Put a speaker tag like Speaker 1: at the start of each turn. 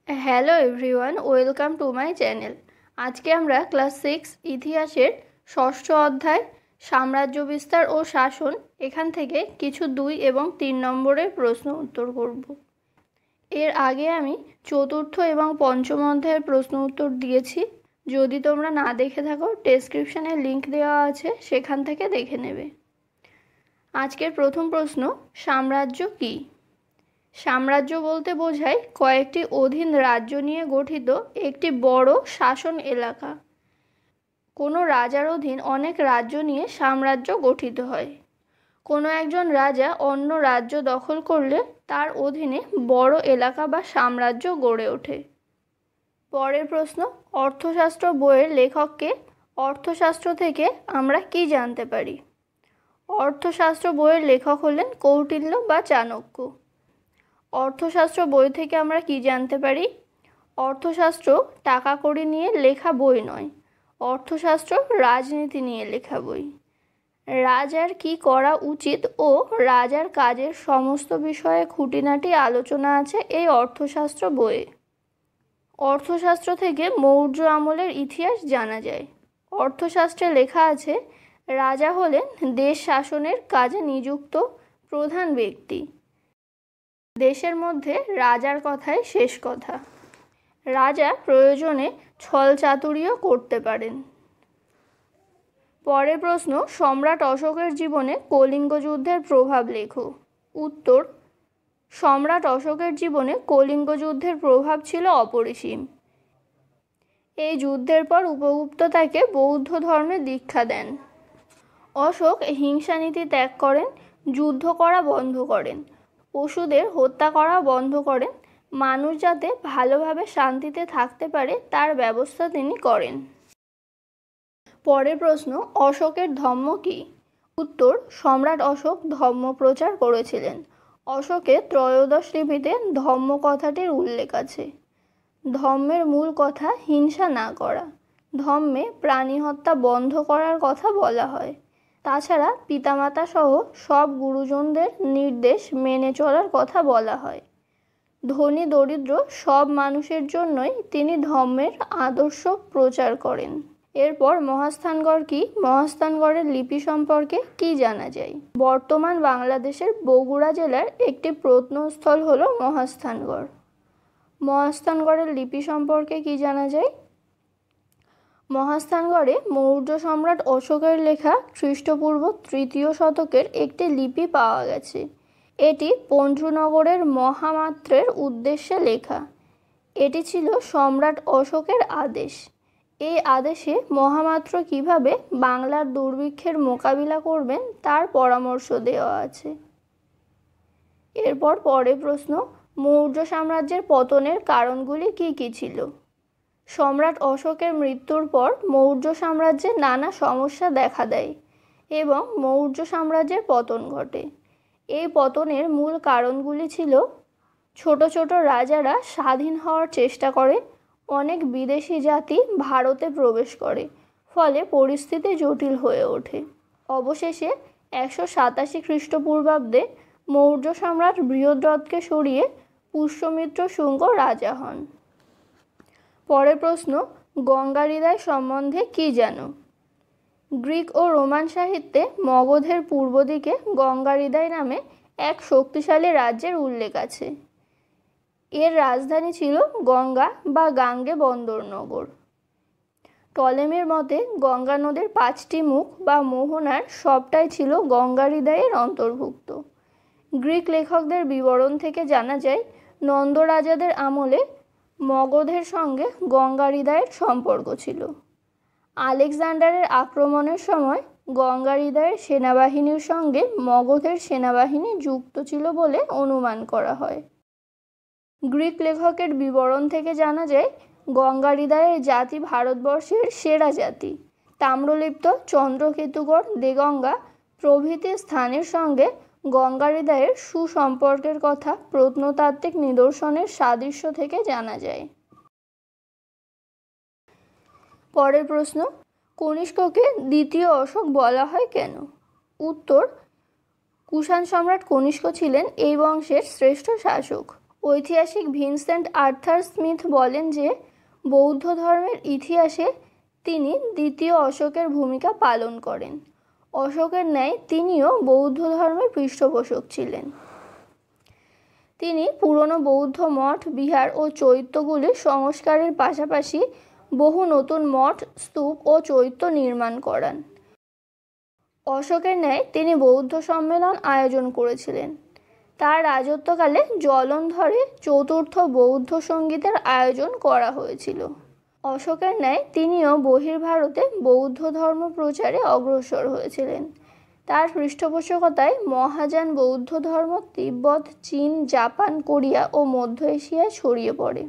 Speaker 1: Hello everyone, welcome to my channel. আজকে আমরা class 6 ইতিহাসের ষষ্ঠ অধ্যায় সাম্রাজ্য বিস্তার ও শাসন এখান থেকে কিছু 2 এবং 3 নম্বরের প্রশ্ন উত্তর করব। এর আগে আমি চতুর্থ এবং পঞ্চম অধ্যায়ের প্রশ্ন উত্তর দিয়েছি। যদি তোমরা না দেখে থাকো, ডেসক্রিপশানে লিংক দেওয়া আছে, সেখান থেকে দেখে নেবে। আজকের প্রথম প্রশ্ন, সাম্রাজ্য কী? সাম্রাজ্য বলতে বোঝায় কয়েকটি অধীন রাজ্য নিয়ে গঠিত একটি বড় শাসন এলাকা। কোনো রাজার অধীন অনেক রাজ্য নিয়ে সাম্রাজ্য গঠিত হয়। কোনো একজন রাজা অন্য রাজ্য দখল করলে তার অধীনে বড় এলাকা বা সাম্রাজ্য গড়ে ওঠে। পরের প্রশ্ন, অর্থশাস্ত্র বইয়ের লেখককে? অর্থশাস্ত্র থেকে আমরা কি জানতে পারি? অর্থশাস্ত্র বইয়ের লেখক হলেন কৌটিল্য বা চাণক্য। অর্থশাস্ত্র বই থেকে আমরা কি জানতে পারি? অর্থশাস্ত্র টাকা কড়ি নিয়ে লেখা বই নয়, অর্থশাস্ত্র রাজনীতি নিয়ে লেখা বই। রাজার কি করা উচিত ও রাজার কাজের সমস্ত বিষয়ে খুঁটিনাটি আলোচনা আছে এই অর্থশাস্ত্র বইয়ে। অর্থশাস্ত্র থেকে মৌর্য আমলের ইতিহাস জানা যায়। অর্থশাস্ত্রে লেখা আছে, রাজা হলেন দেশ শাসনের কাজে নিযুক্ত প্রধান ব্যক্তি। দেশের মধ্যে রাজার কথাই শেষ কথা। রাজা প্রয়োজনে ছল চাতুরিও করতে পারেন। পরের প্রশ্ন, সম্রাট অশোকের জীবনে কলিঙ্গ যুদ্ধের প্রভাব লেখো। উত্তর, সম্রাট অশোকের জীবনে কলিঙ্গ যুদ্ধের প্রভাব ছিল অপরিসীম। এই যুদ্ধের পর উপগুপ্ত তাকে বৌদ্ধ ধর্মে দীক্ষা দেন। অশোক হিংসানীতি ত্যাগ করেন, যুদ্ধ করা বন্ধ করেন, পশুদের হত্যা করা বন্ধ করেন, মানুষ যাতে ভালোভাবে শান্তিতে থাকতে পারে তার ব্যবস্থা তিনি করেন। পরের প্রশ্ন, অশোকের ধম্ম কী? উত্তর, সম্রাট অশোক ধম্ম প্রচার করেছিলেন। অশোকের ত্রয়োদশ লিপিতে ধম্ম কথাটির উল্লেখ আছে। ধম্মের মূল কথা হিংসা না করা। ধম্মে প্রাণী হত্যা বন্ধ করার কথা বলা হয়। তাছাড়া পিতামাতা সহ সব গুরুজনদের নির্দেশ মেনে চলার কথা বলা হয়। ধনী দরিদ্র সব মানুষের জন্যই তিনি ধম্মের আদর্শ প্রচার করেন। এরপর মহাস্থানগড় কি? মহাস্থানগড়ের লিপি সম্পর্কে কি জানা যায়? বর্তমান বাংলাদেশের বগুড়া জেলার একটি প্রত্নস্থল হল মহাস্থানগড়। মহাস্থানগড়ের লিপি সম্পর্কে কি জানা যায়? মহাস্থানগড়ে মৌর্য সম্রাট অশোকের লেখা খ্রিস্টপূর্ব 3য় শতকের একটি লিপি পাওয়া গেছে। এটি পঞ্চনগরের মহামাত্রের উদ্দেশ্যে লেখা। এটি ছিল সম্রাট অশোকের আদেশ। এই আদেশে মহামাত্র কিভাবে বাংলার দুর্ভিক্ষের মোকাবিলা করবেন তার পরামর্শ দেওয়া আছে। এরপর পরের প্রশ্ন, মৌর্য সাম্রাজ্যের পতনের কারণগুলি কি কি ছিল? সম্রাট অশোকের মৃত্যুর পর মৌর্য সাম্রাজ্যে নানা সমস্যা দেখা দেয় এবং মৌর্য সাম্রাজ্যের পতন ঘটে। এই পতনের মূল কারণগুলি ছিল, ছোট ছোট রাজারা স্বাধীন হওয়ার চেষ্টা করে, অনেক বিদেশি জাতি ভারতে প্রবেশ করে, ফলে পরিস্থিতি জটিল হয়ে ওঠে। অবশেষে 187 খ্রিস্টপূর্বাব্দে মৌর্য সম্রাট বৃহদ্রথকে সরিয়ে পুষ্যমিত্র শুঙ্গ রাজা হন। পরের প্রশ্ন, গঙ্গারিদাই সম্বন্ধে কি জানো? গ্রিক ও রোমান সাহিত্যে মগধের পূর্ব দিকে গঙ্গারিদাই নামে এক শক্তিশালী রাজ্যের উল্লেখ আছে। এর রাজধানী ছিল গঙ্গা বা গাঙ্গে বন্দরনগর। টলেমির মতে গঙ্গা নদীর 5টি মুখ বা মোহনার সবটাই ছিল গঙ্গারিদাইয়ের অন্তর্ভুক্ত। গ্রিক লেখকদের বিবরণ থেকে জানা যায়, নন্দ রাজাদের আমলে মগধের সঙ্গে গঙ্গারিদাইয়ের সম্পর্ক ছিল। আলেকজান্ডারের আক্রমণের সময় গঙ্গারিদাইয়ের সেনাবাহিনীর সঙ্গে মগধের সেনাবাহিনী যুক্ত ছিল বলে অনুমান করা হয়। গ্রিক লেখকের বিবরণ থেকে জানা যায়, গঙ্গারিদাইয়ের জাতি ভারতবর্ষের সেরা জাতি। তাম্রলিপ্ত, চন্দ্রকেতুগড়, দেগঙ্গা প্রভৃতি স্থানের সঙ্গে গঙ্গারিদাইয়ের সুসম্পর্কের কথা প্রত্নতাত্ত্বিক নিদর্শনের সাদৃশ্য থেকে জানা যায়। পরের প্রশ্ন, কনিষ্ককে দ্বিতীয় অশোক বলা হয় কেন? উত্তর, কুষাণ সম্রাট কনিষ্ক ছিলেন এই বংশের শ্রেষ্ঠ শাসক। ঐতিহাসিক ভিনসেন্ট আর্থার স্মিথ বলেন যে বৌদ্ধ ধর্মের ইতিহাসে তিনি দ্বিতীয় অশোকের ভূমিকা পালন করেন। অশোকের ন্যায় তিনিও বৌদ্ধ ধর্মের পৃষ্ঠপোষক ছিলেন। তিনি পুরনো বৌদ্ধ মঠ, বিহার ও চৈত্যগুলির সংস্কারের পাশাপাশি বহু নতুন মঠ, স্তূপ ও চৈত্য নির্মাণ করান। অশোকের ন্যায় তিনি বৌদ্ধ সম্মেলন আয়োজন করেছিলেন। তার রাজত্বকালে জলন্ধরে চতুর্থ বৌদ্ধ সঙ্গীতের আয়োজন করা হয়েছিল। অশোকের ন্যায় তিনিও বহির্ভারতে বৌদ্ধ ধর্ম প্রচারে অগ্রসর হয়েছিলেন। তার পৃষ্ঠপোষকতায় মহাযান বৌদ্ধ ধর্ম তিব্বত, চীন, জাপান, কোরিয়া ও মধ্য এশিয়ায় ছড়িয়ে পড়ে।